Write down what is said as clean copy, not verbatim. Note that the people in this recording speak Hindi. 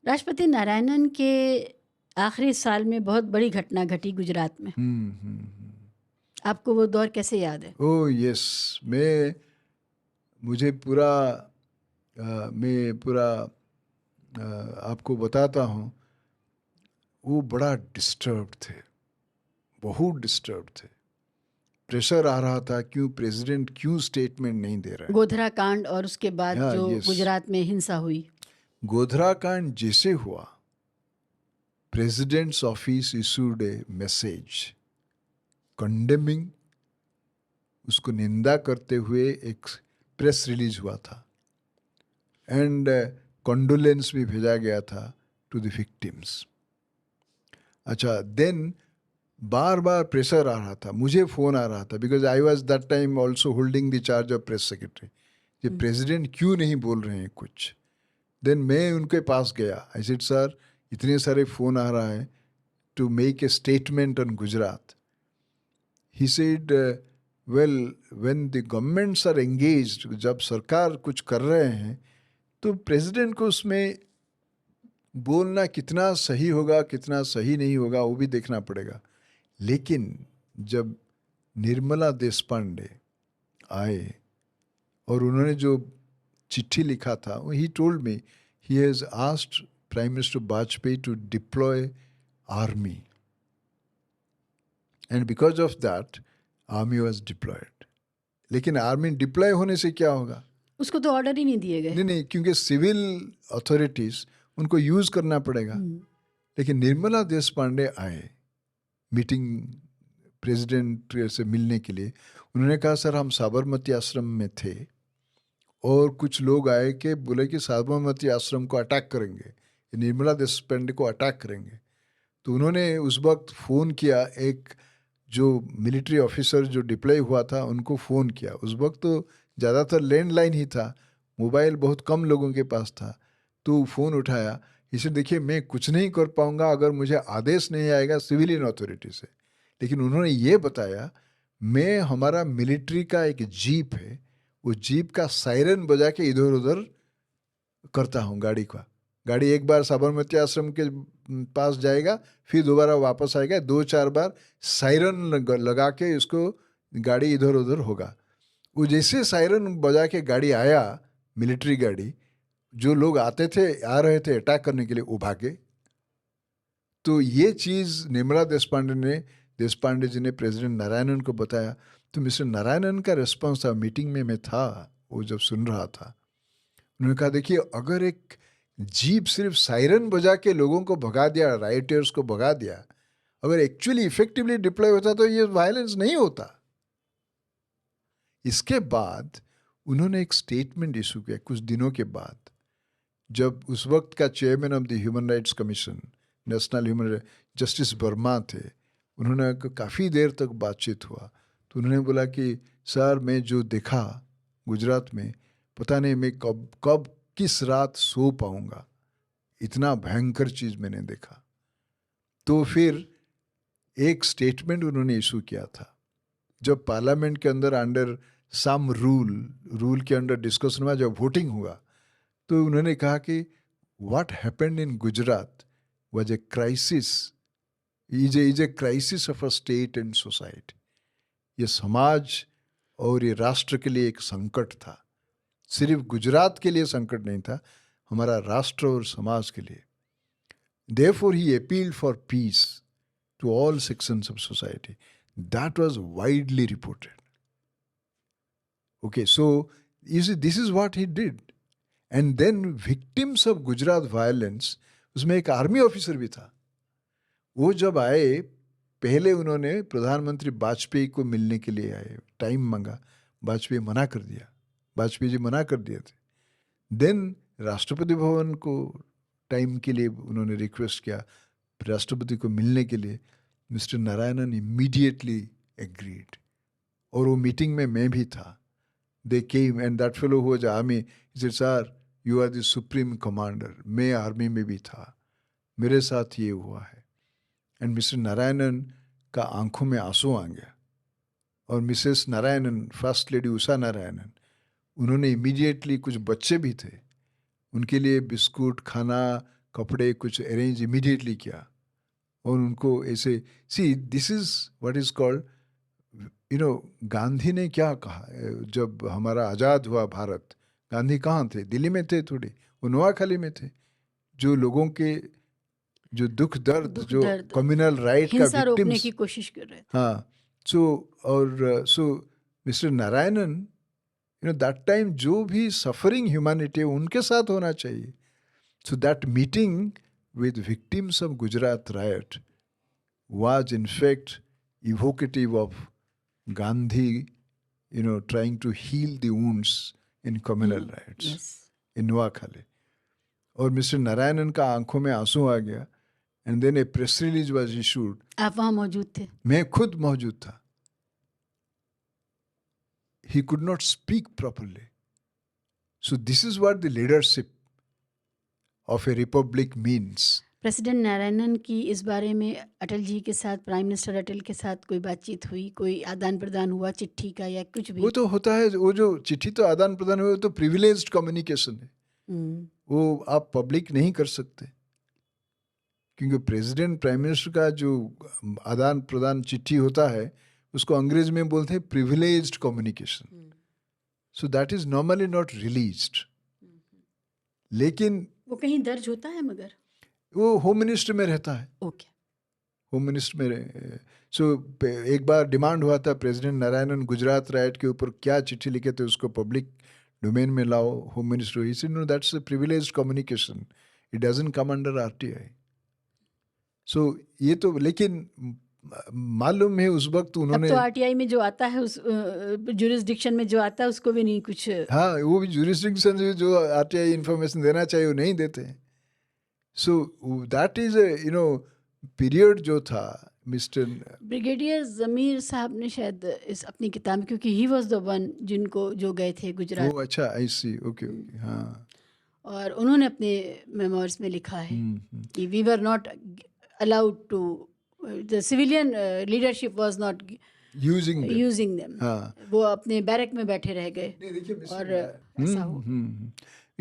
राष्ट्रपति नारायणन के आखिरी साल में बहुत बड़ी घटना घटी गुजरात में। आपको वो दौर कैसे याद है? ओह यस, मैं पूरा आपको बताता हूँ। वो बड़ा डिस्टर्ब्ड थे, बहुत डिस्टर्ब थे। प्रेशर आ रहा था, क्यों प्रेसिडेंट क्यों स्टेटमेंट नहीं दे रहा है। गोधरा कांड और उसके बाद हाँ, जो यस। गुजरात में हिंसा हुई। गोधरा कांड जैसे हुआ, president's office issued a message condemning, उसको निंदा करते हुए एक प्रेस रिलीज हुआ था, एंड कंडोलेंस भी भेजा गया था टू द विक्टिम्स। अच्छा, देन बार बार प्रेशर आ रहा था, मुझे फ़ोन आ रहा था, because I was that time also holding the charge of press secretary. ये प्रेसिडेंट क्यों नहीं बोल रहे हैं कुछ। देन मैं उनके पास गया, आई सेड सर, इतने सारे फ़ोन आ रहा है to make a statement on Gujarat. He said well, when the governments are engaged, जब सरकार कुछ कर रहे हैं तो प्रेसिडेंट को उसमें बोलना कितना सही होगा कितना सही नहीं होगा वो भी देखना पड़ेगा। लेकिन जब निर्मला देशपांडे आए और उन्होंने जो चिट्ठी लिखा था, he told me he has asked prime minister Vajpayee to deploy army, and because of that army was deployed. लेकिन आर्मी डिप्लॉय होने से क्या होगा? उसको तो ऑर्डर ही नहीं दिए गए। नहीं, क्योंकि सिविल अथॉरिटीज उनको यूज करना पड़ेगा। लेकिन निर्मला देशपांडे आए मीटिंग प्रेसिडेंट से मिलने के लिए। उन्होंने कहा सर, हम साबरमती आश्रम में थे और कुछ लोग आए कि बोले कि साबरमती आश्रम को अटैक करेंगे, निर्मला देशपांडे को अटैक करेंगे। तो उन्होंने उस वक्त फ़ोन किया, एक जो मिलिट्री ऑफिसर जो डिप्लॉय हुआ था उनको फ़ोन किया। उस वक्त तो ज़्यादातर लैंडलाइन ही था, मोबाइल बहुत कम लोगों के पास था। तो फ़ोन उठाया, इसे देखिए मैं कुछ नहीं कर पाऊंगा अगर मुझे आदेश नहीं आएगा सिविलियन अथॉरिटी से। लेकिन उन्होंने ये बताया, मैं हमारा मिलिट्री का एक जीप है, वो जीप का सायरन बजा के इधर उधर करता हूँ गाड़ी का। गाड़ी एक बार साबरमती आश्रम के पास जाएगा, फिर दोबारा वापस आएगा, 2-4 बार सायरन लगा के उसको गाड़ी इधर उधर होगा। वो जैसे सायरन बजा के गाड़ी आया, मिलिट्री गाड़ी, जो लोग आते थे आ रहे थे अटैक करने के लिए, वो भागे। तो ये चीज़ निर्मला देशपांडे जी ने प्रेसिडेंट नारायणन को बताया। तो मिस्टर नारायणन का रिस्पॉन्स था, मीटिंग में मैं था वो जब सुन रहा था, उन्होंने कहा देखिए, अगर एक जीप सिर्फ सायरन बजा के लोगों को भगा दिया, राइटर्स को भगा दिया, अगर एक्चुअली इफेक्टिवली डिप्लॉय होता तो ये वायलेंस नहीं होता। इसके बाद उन्होंने एक स्टेटमेंट इशू किया कुछ दिनों के बाद, जब उस वक्त का chairman of the human rights commission, national human rights, justice Verma थे। उन्होंने काफ़ी देर तक बातचीत हुआ, तो उन्होंने बोला कि सर, मैं जो देखा गुजरात में, पता नहीं मैं कब किस रात सो पाऊंगा, इतना भयंकर चीज़ मैंने देखा। तो फिर एक स्टेटमेंट उन्होंने इशू किया था, जब पार्लियामेंट के अंदर अंडर सम रूल के अंदर डिस्कशन हुआ, जब वोटिंग हुआ, तो उन्होंने कहा कि what happened in Gujarat was a crisis, is a crisis of a state and society. ये समाज और ये राष्ट्र के लिए एक संकट था, सिर्फ गुजरात के लिए संकट नहीं था, हमारा राष्ट्र और समाज के लिए। Therefore, he appealed for peace to all sections of society. That was widely reported. Okay, so you see, this is what he did. And then victims of Gujarat violence, उसमें एक आर्मी ऑफिसर भी था। वो जब आए, पहले उन्होंने प्रधानमंत्री वाजपेयी को मिलने के लिए आए, टाइम मांगा, वाजपेयी मना कर दिया, वाजपेयी जी मना कर दिए थे। देन राष्ट्रपति भवन को टाइम के लिए उन्होंने रिक्वेस्ट किया राष्ट्रपति को मिलने के लिए। मिस्टर नारायणन इमीडिएटली एग्रीड, और वो मीटिंग में मैं भी था। They came and that fellow who was army, he said sir, you are the supreme commander. मैं आर्मी में भी था, मेरे साथ ये हुआ है। एंड मिस्टर नारायणन का आंखों में आंसू आ गया, और Mrs Narayanan, first lady Usha Narayanan, उन्होंने इमीडिएटली, कुछ बच्चे भी थे, उनके लिए बिस्कुट, खाना, कपड़े कुछ अरेंज इमीडिएटली किया और उनको ऐसे see this is what is called Gandhi ने क्या कहा जब हमारा आज़ाद हुआ भारत, गांधी कहाँ थे? दिल्ली में थे थोड़ी, वो नोआखाली में थे। जो लोगों के जो दुख दर्द जो कम्युनल राइट का हिंसा रोकने विक्टिम्स, की कोशिश कर रहे थे। हाँ, सो मिस्टर नारायणन दैट टाइम जो भी सफरिंग ह्यूमैनिटी है उनके साथ होना चाहिए. So that meeting with victims of Gujarat riot was in fact evocative of Gandhi, trying to heal the wounds in communal riots Yes. in Noakhali. और मिस्टर नारायणन का आंखों में आंसू आ गया and then a press release was issued. आप वहाँ मौजूद थे? मैं खुद मौजूद था. He could not speak properly. So this is what the leadership of a republic means. President Narayanan की इस बारे में अटल जी के साथ, प्राइम मिनिस्टर अटल के साथ कोई बातचीत हुई, कोई आदान प्रदान हुआ चिट्ठी का या कुछ भी? वो तो होता है, वो जो चिट्ठी तो आदान प्रदान हुआ तो प्रिविलेज्ड कम्युनिकेशन है. वो आप पब्लिक नहीं कर सकते क्योंकि प्रेसिडेंट प्राइम मिनिस्टर का जो आदान प्रदान चिट्ठी होता है उसको अंग्रेज में बोलते हैं privileged communication. So that is normally not released. लेकिन वो कहीं दर्ज होता है मगर वो होम मिनिस्टर में रहता है. ओके. होम मिनिस्टर में. सो एक बार डिमांड हुआ था प्रेसिडेंट नारायणन गुजरात राइट के ऊपर क्या चिट्ठी लिखे थे उसको पब्लिक डोमेन में लाओ. Home minister he said no that's a privileged communication, it doesn't come under RTI. So ये तो लेकिन मालूम है उस वक्त उन्होंने, तो आरटीआई में जो आता है उस जुरिस्डिक्शन में जो आता है उसको भी नहीं कुछ, हाँ वो भी जुरिस्डिक्शन से जो आरटीआई इंफॉर्मेशन देना चाहिए वो नहीं देते. सो दैट इज पीरियड जो था मिस्टर ब्रिगेडियर जमीर साहब ने शायद इस अपनी किताब में, क्योंकि ही वाज द वन जिनको जो गए थे गुजरात. वो अच्छा आई सी. Okay okay. हाँ. और उन्होंने अपने मेमोइर्स में लिखा है कि we were not allowed to, the civilian leadership was not using them. वो अपने बैरक में बैठे रह गए. देखिए और ऐसा हो.